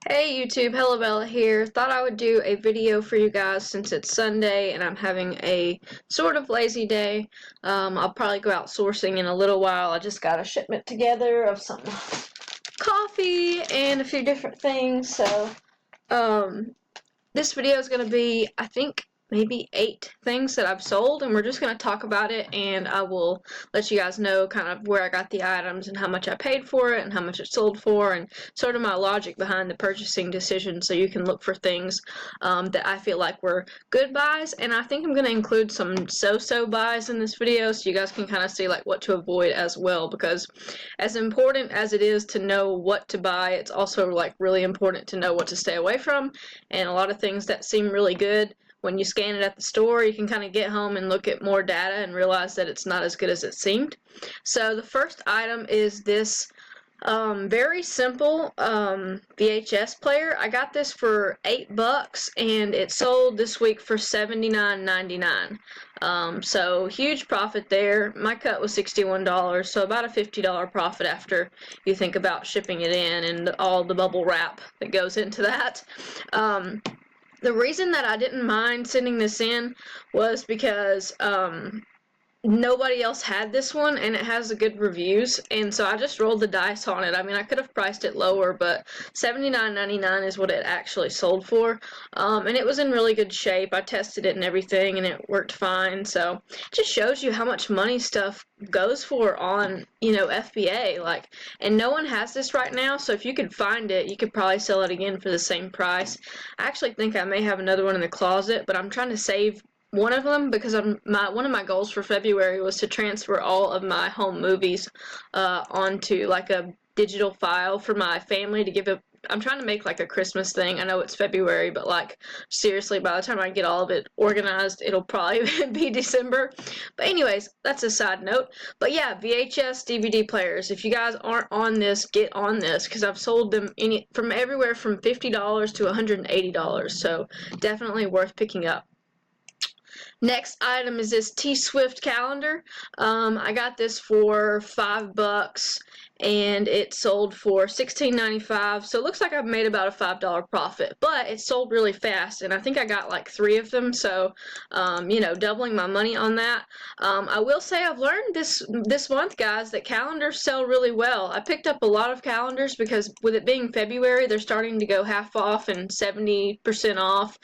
Hey YouTube, Hello Bella here. Thought I would do a video for you guys since it's Sunday and I'm having a sort of lazy day. I'll probably go out sourcing in a little while. I just got a shipment together of some coffee and a few different things. So this video is going to be, I think, maybe 8 things that I've sold, and we're just going to talk about it, and I will let you guys know kind of where I got the items and how much I paid for it and how much it sold for and sort of my logic behind the purchasing decision, so you can look for things that I feel like were good buys. And I think I'm going to include some so-so buys in this video so you guys can kind of see like what to avoid as well, because as important as it is to know what to buy, it's also like really important to know what to stay away from. And a lot of things that seem really good, when you scan it at the store, you can kind of get home and look at more data and realize that it's not as good as it seemed. So the first item is this very simple VHS player. I got this for $8 and it sold this week for $79.99. So huge profit there. My cut was $61, so about a $50 profit after you think about shipping it in and all the bubble wrap that goes into that. The reason that I didn't mind sending this in was because nobody else had this one and it has good reviews, and so I just rolled the dice on it. I mean, I could have priced it lower, but $79.99 is what it actually sold for, and it was in really good shape. I tested it and everything and it worked fine. So it just shows you how much money stuff goes for on, you know, FBA. Like, and no one has this right now, so if you could find it, you could probably sell it again for the same price. I actually think I may have another one in the closet, but I'm trying to save one of them because one of my goals for February was to transfer all of my home movies onto like a digital file for my family to give a. I'm trying to make like a Christmas thing. I know it's February, but like seriously, by the time I get all of it organized, it'll probably be December. But anyways, that's a side note. But yeah, VHS DVD players. If you guys aren't on this, get on this, because I've sold them from everywhere from $50 to $180. So definitely worth picking up. Next item is this T-Swift calendar. I got this for $5 and it sold for $16.95. So it looks like I've made about a $5 profit, but it sold really fast and I think I got like 3 of them. So, you know, doubling my money on that. I will say I've learned this month, guys, that calendars sell really well. I picked up a lot of calendars because with it being February, they're starting to go half off and 70% off.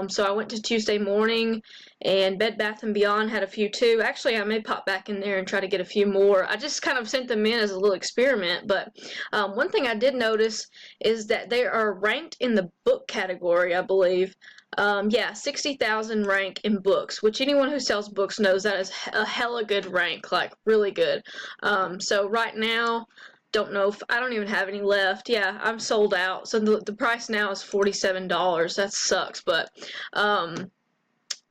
So I went to Tuesday morning, and Bed Bath & Beyond had a few too. Actually, I may pop back in there and try to get a few more. I just kind of sent them in as a little experiment, but one thing I did notice is that they are ranked in the book category, I believe. Yeah, 60,000 rank in books, which anyone who sells books knows that is a hella good rank, like really good. So right now, don't know if I don't even have any left. Yeah, I'm sold out. So the price now is $47. That sucks, but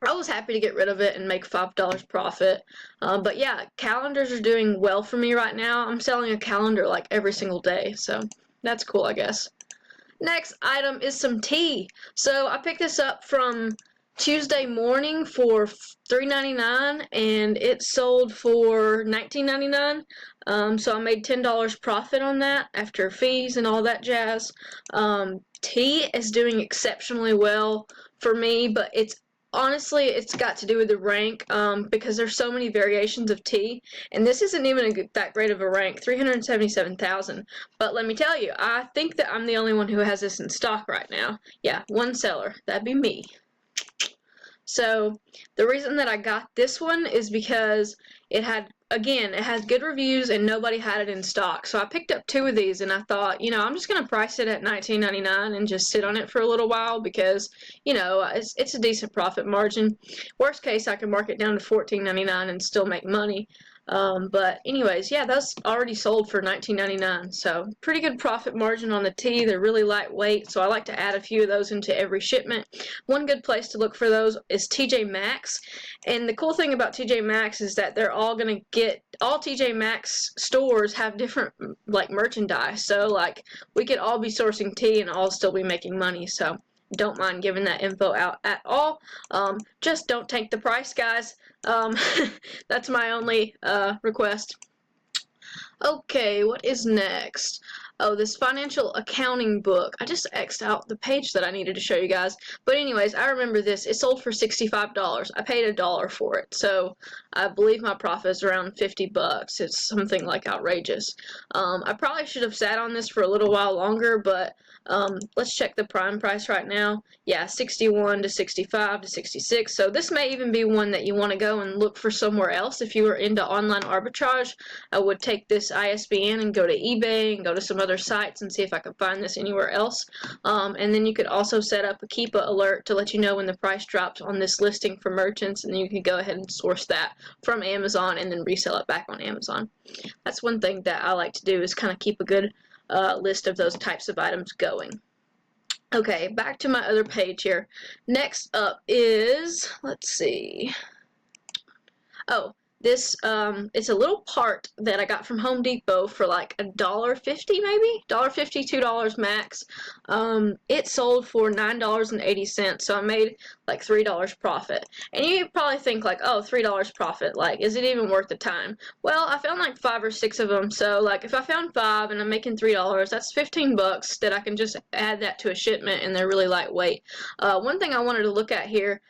I was happy to get rid of it and make $5 profit. But yeah, calendars are doing well for me right now. I'm selling a calendar like every single day, so that's cool, I guess. Next item is some tea. So I picked this up from Tuesday morning for $3.99 and it sold for $19.99. So I made $10 profit on that after fees and all that jazz. Tea is doing exceptionally well for me, but honestly, it's got to do with the rank, because there's so many variations of tea, and this isn't even that great of a rank, 377,000. But let me tell you, I think that I'm the only one who has this in stock right now. Yeah, one seller. That'd be me. So the reason that I got this one is because it has good reviews and nobody had it in stock. So I picked up 2 of these and I thought, you know, I'm just going to price it at $19.99 and just sit on it for a little while because, you know, it's a decent profit margin. Worst case, I can mark it down to $14.99 and still make money. But anyways, yeah, that's already sold for $19.99. So pretty good profit margin on the tea. They're really lightweight, so I like to add a few of those into every shipment. One good place to look for those is TJ Maxx. And the cool thing about TJ Maxx is that they're all going to all TJ Maxx stores have different like merchandise. So like we could all be sourcing tea and all still be making money. So don't mind giving that info out at all. Just don't tank the price, guys. That's my only request. Okay, what is next? Oh, this financial accounting book. I just X'd out the page that I needed to show you guys. But anyways, I remember this. It sold for $65. I paid $1 for it. So I believe my profit is around 50 bucks. It's something like outrageous. I probably should have sat on this for a little while longer, but let's check the prime price right now. Yeah, 61 to 65 to 66. So this may even be one that you want to go and look for somewhere else. If you were into online arbitrage, I would take this ISBN and go to eBay and go to some other sites and see if I could find this anywhere else. And then you could also set up a Keepa alert to let you know when the price drops on this listing for merchants, and then you can go ahead and source that from Amazon and then resell it back on Amazon. That's one thing that I like to do, is kind of keep a good list of those types of items going. Okay, back to my other page here. Next up is, let's see. Oh, this, it's a little part that I got from Home Depot for like $1.50 maybe? $1.50, $2 max. It sold for $9.80, so I made like $3 profit. And you probably think like, oh, $3 profit, like, is it even worth the time? Well, I found like 5 or 6 of them, so like if I found 5 and I'm making $3, that's 15 bucks that I can just add that to a shipment, and they're really lightweight. One thing I wanted to look at here,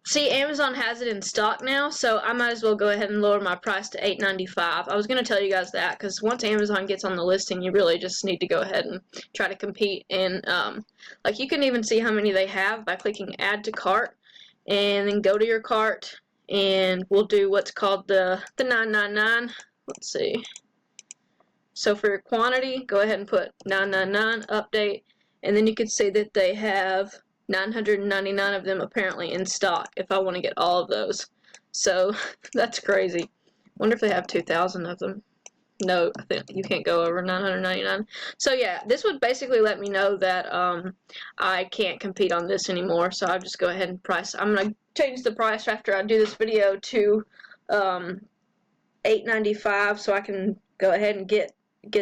see, Amazon has it in stock now, so I might as well go ahead and lower my price to $8.95. I was going to tell you guys that, because once Amazon gets on the listing, you really just need to go ahead and try to compete. And like, you can even see how many they have by clicking Add to Cart, and then go to your cart, and we'll do what's called the $9.99. Let's see. So for your quantity, go ahead and put $9.99, update, and then you can see that they have 999 of them apparently in stock if I want to get all of those. So that's crazy. Wonder if they have 2,000 of them. No, I think you can't go over 999. So yeah, this would basically let me know that I can't compete on this anymore. So I'll just go ahead and price. I'm gonna change the price after I do this video to $8.95, so I can go ahead and get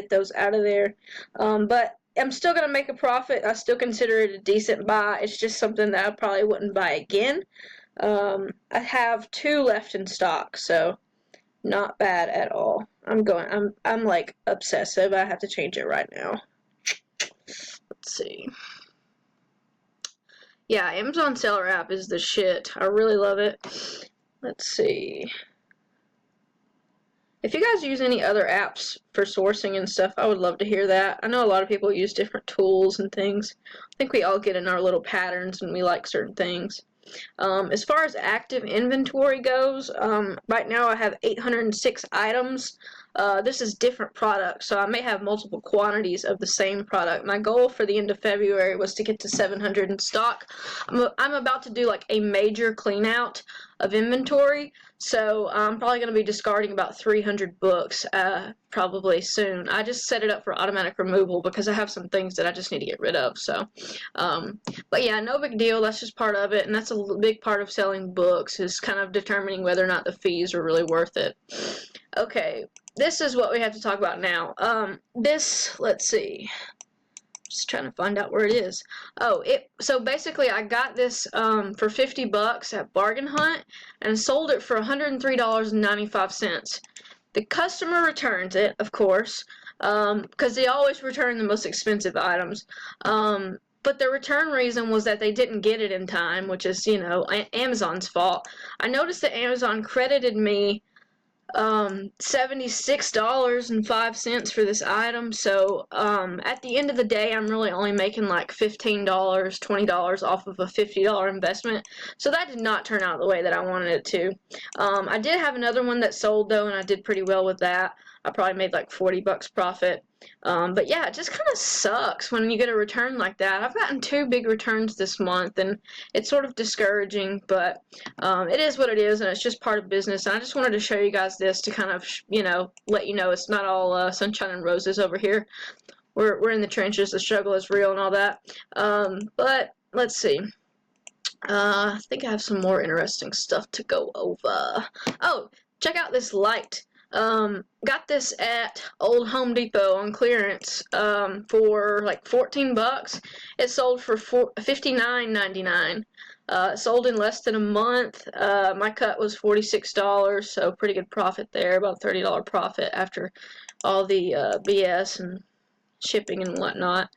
those out of there. But I'm still going to make a profit. I still consider it a decent buy. It's just something that I probably wouldn't buy again. I have 2 left in stock, so not bad at all. I'm like obsessive. I have to change it right now. Let's see. Yeah, Amazon Seller app is the shit. I really love it. Let's see. If you guys use any other apps for sourcing and stuff, I would love to hear that. I know a lot of people use different tools and things. I think we all get in our little patterns and we like certain things. As far as active inventory goes, right now I have 806 items. This is different products, so I may have multiple quantities of the same product. My goal for the end of February was to get to 700 in stock. I'm about to do like a major clean out of inventory, so I'm probably going to be discarding about 300 books probably soon. I just set it up for automatic removal because I have some things that I just need to get rid of. So, but yeah, no big deal. That's just part of it, and that's a big part of selling books, is kind of determining whether or not the fees are really worth it. Okay, this is what we have to talk about now. Let's see. Just trying to find out where it is. Oh, so basically I got this for 50 bucks at Bargain Hunt and sold it for $103.95. The customer returns it, of course, because they always return the most expensive items. But the return reason was that they didn't get it in time, which is, you know, Amazon's fault. I noticed that Amazon credited me $76.05 for this item, so at the end of the day I'm really only making like $15, $20 off of a $50 investment, so that did not turn out the way that I wanted it to. I did have another one that sold though, and I did pretty well with that. I probably made like 40 bucks profit. But yeah, it just kind of sucks when you get a return like that. I've gotten 2 big returns this month, and it's sort of discouraging, but it is what it is, and it's just part of business. And I just wanted to show you guys this to kind of, you know, let you know it's not all sunshine and roses over here. We're in the trenches. The struggle is real and all that. But let's see. I think I have some more interesting stuff to go over. Oh, check out this light. Got this at Old Home Depot on clearance for like 14 bucks. It sold for $59.99. Sold in less than a month. My cut was $46, so pretty good profit there, about $30 profit after all the BS and shipping and whatnot.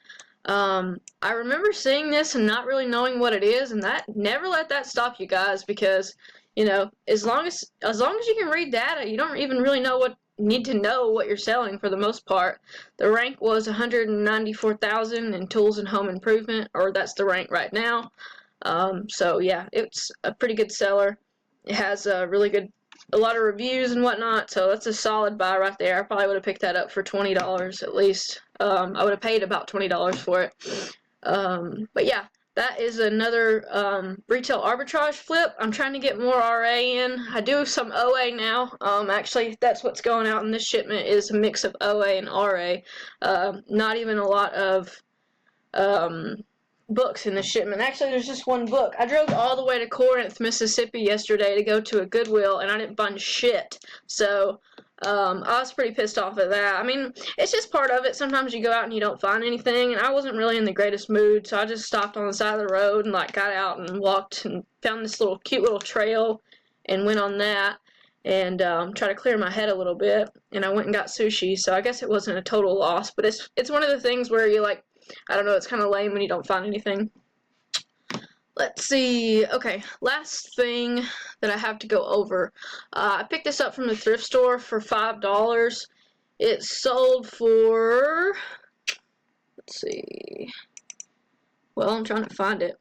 I remember seeing this and not really knowing what it is, and that never let that stop you guys, because you know, as long as you can read data, you don't even really need to know what you're selling for the most part. The rank was 194,000 in tools and home improvement, or that's the rank right now. So yeah, it's a pretty good seller. It has a lot of reviews and whatnot, so that's a solid buy right there. I probably would have picked that up for $20 at least. I would have paid about $20 for it. But yeah, that is another retail arbitrage flip. I'm trying to get more RA in. I do some OA now. Actually, that's what's going out in this shipment is a mix of OA and RA. Not even a lot of books in the shipment. Actually, there's just one book. I drove all the way to Corinth, Mississippi yesterday to go to a Goodwill, and I didn't find shit. So I was pretty pissed off at that. I mean, it's just part of it. Sometimes you go out and you don't find anything, and I wasn't really in the greatest mood, so I just stopped on the side of the road and like got out and walked and found this cute little trail and went on that and try to clear my head a little bit. And I went and got sushi, so I guess it wasn't a total loss, but it's one of the things where you like, I don't know, it's kind of lame when you don't find anything. Let's see. Okay, last thing that I have to go over. I picked this up from the thrift store for $5. It sold for, let's see. Well, I'm trying to find it.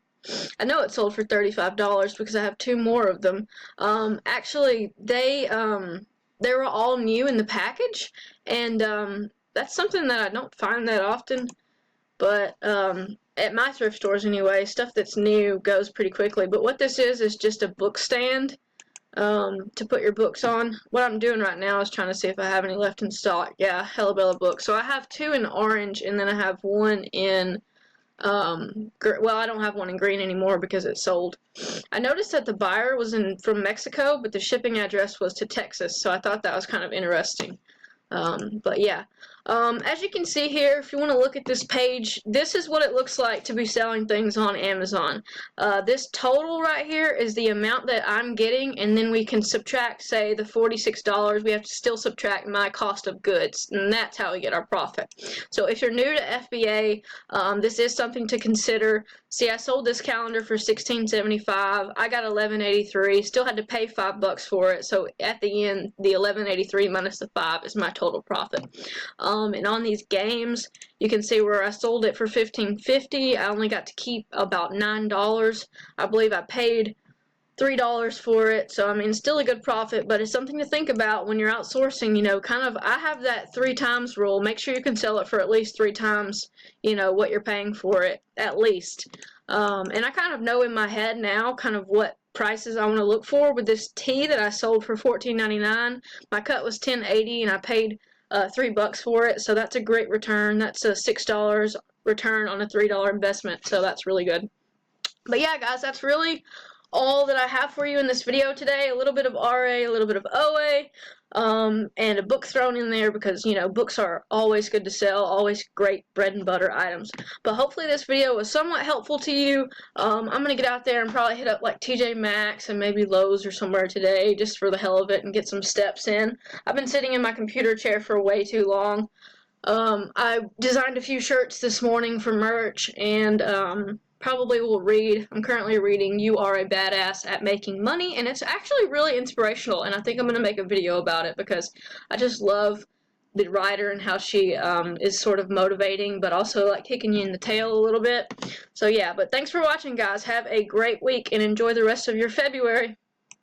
I know it sold for $35 because I have 2 more of them. Actually, they were all new in the package, and that's something that I don't find that often. But at my thrift stores anyway, stuff that's new goes pretty quickly. But what this is just a book stand to put your books on. What I'm doing right now is trying to see if I have any left in stock. Yeah, Hella Bella books. So I have 2 in orange, and then I have 1 in, well, I don't have 1 in green anymore because it sold. I noticed that the buyer was from Mexico, but the shipping address was to Texas, so I thought that was kind of interesting. But yeah, as you can see here, if you want to look at this page, this is what it looks like to be selling things on Amazon. This total right here is the amount that I'm getting, and then we can subtract, say, the $46. We have to still subtract my cost of goods, and that's how we get our profit. So if you're new to FBA, this is something to consider. See, I sold this calendar for $16.75. I got $11.83. Still had to pay $5 for it. So at the end, the $11.83 minus the $5 is my total profit. And on these games, you can see where I sold it for $15.50. I only got to keep about $9. I believe I paid $3 for it. So I mean, still a good profit, but it's something to think about when you're outsourcing. You know, kind of, I have that 3 times rule. Make sure you can sell it for at least 3 times, you know, what you're paying for it, at least. And I kind of know in my head now kind of what prices I want to look for. With this tea that I sold for $14.99, my cut was $10.80, and I paid $3 for it. So that's a great return. That's a $6 return on a $3 investment. So that's really good. But yeah, guys, that's really all that I have for you in this video today. A little bit of RA, a little bit of OA, and a book thrown in there because, you know, books are always good to sell, always great bread and butter items. But hopefully this video was somewhat helpful to you. I'm going to get out there and probably hit up like TJ Maxx and maybe Lowe's or somewhere today just for the hell of it and get some steps in. I've been sitting in my computer chair for way too long. I designed a few shirts this morning for merch, and probably will read. I'm currently reading You Are a Badass at Making Money, and it's actually really inspirational, and I think I'm going to make a video about it because I just love the writer and how she is sort of motivating but also like kicking you in the tail a little bit. So yeah, but thanks for watching, guys. Have a great week and enjoy the rest of your February.